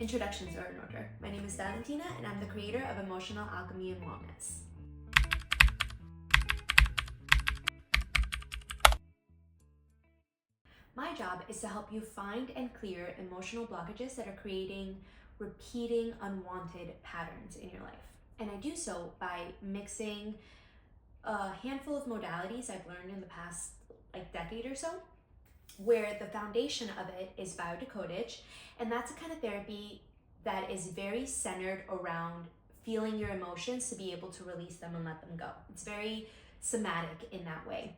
Introductions are in order. My name is Valentina, and I'm the creator of Emotional Alchemy and Wellness. My job is to help you find and clear emotional blockages that are creating repeating unwanted patterns in your life. And I do so by mixing a handful of modalities I've learned in the past decade or so, where the foundation of it is biodecodage, and that's a kind of therapy that is very centered around feeling your emotions to be able to release them and let them go. It's very somatic in that way.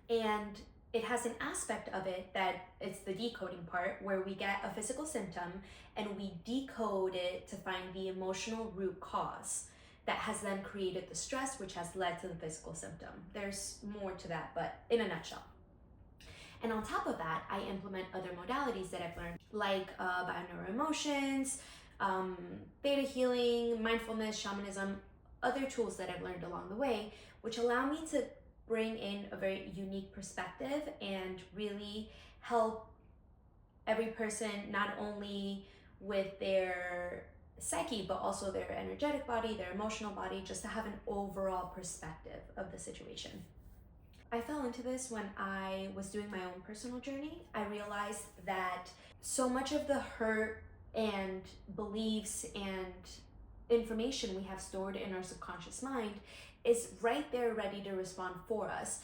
And it has an aspect of it that it's the decoding part where we get a physical symptom and we decode it to find the emotional root cause that has then created the stress, which has led to the physical symptom. There's more to that, but in a nutshell. And on top of that, I implement other modalities that I've learned, like bioneuroemotions, theta healing, mindfulness, shamanism, other tools that I've learned along the way, which allow me to bring in a very unique perspective and really help every person not only with their psyche, but also their energetic body, their emotional body, just to have an overall perspective of the situation. I fell into this when I was doing my own personal journey. I realized that so much of the hurt and beliefs and information we have stored in our subconscious mind is right there ready to respond for us.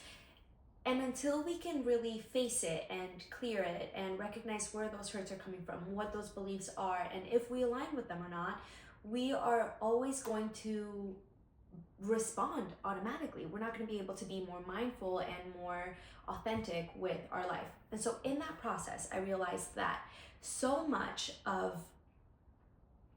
And until we can really face it and clear it and recognize where those hurts are coming from, what those beliefs are, and if we align with them or not, we are always going to respond automatically. We're not going to be able to be more mindful and more authentic with our life. And so in that process, I realized that so much of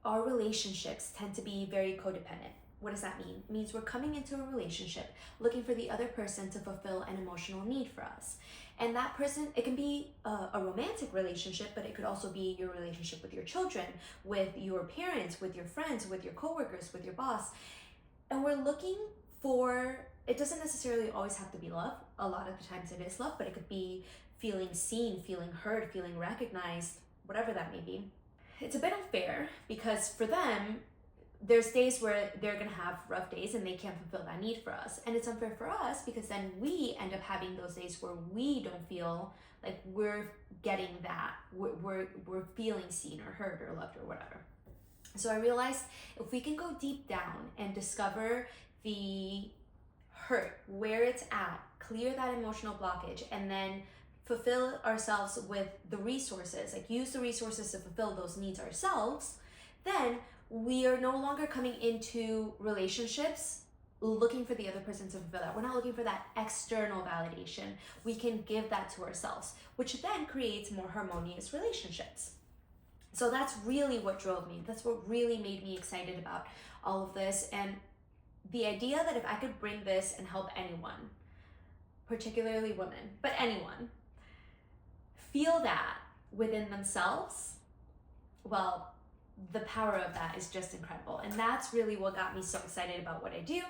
our relationships tend to be very codependent. What does that mean? It means we're coming into a relationship looking for the other person to fulfill an emotional need for us. And that person, it can be a romantic relationship, but it could also be your relationship with your children, with your parents, with your friends, with your coworkers, with your boss. And we're looking for, it doesn't necessarily always have to be love. A lot of the times it is love, but it could be feeling seen, feeling heard, feeling recognized, whatever that may be. It's a bit unfair because for them, there's days where they're gonna have rough days and they can't fulfill that need for us. And it's unfair for us because then we end up having those days where we don't feel like we're getting that, we're feeling seen or heard or loved or whatever. So I realized if we can go deep down and discover the hurt, where it's at, clear that emotional blockage, and then fulfill ourselves with the resources, like use the resources to fulfill those needs ourselves, then we are no longer coming into relationships looking for the other person to fulfill that. We're not looking for that external validation. We can give that to ourselves, which then creates more harmonious relationships. So that's really what drove me. That's what really made me excited about all of this. And the idea that if I could bring this and help anyone, particularly women, but anyone, feel that within themselves, well, the power of that is just incredible. And that's really what got me so excited about what I do.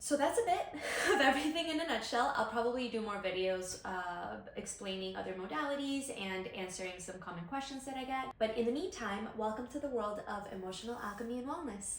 So that's a bit of everything in a nutshell. I'll probably do more videos explaining other modalities and answering some common questions that I get. But in the meantime, welcome to the world of emotional alchemy and wellness.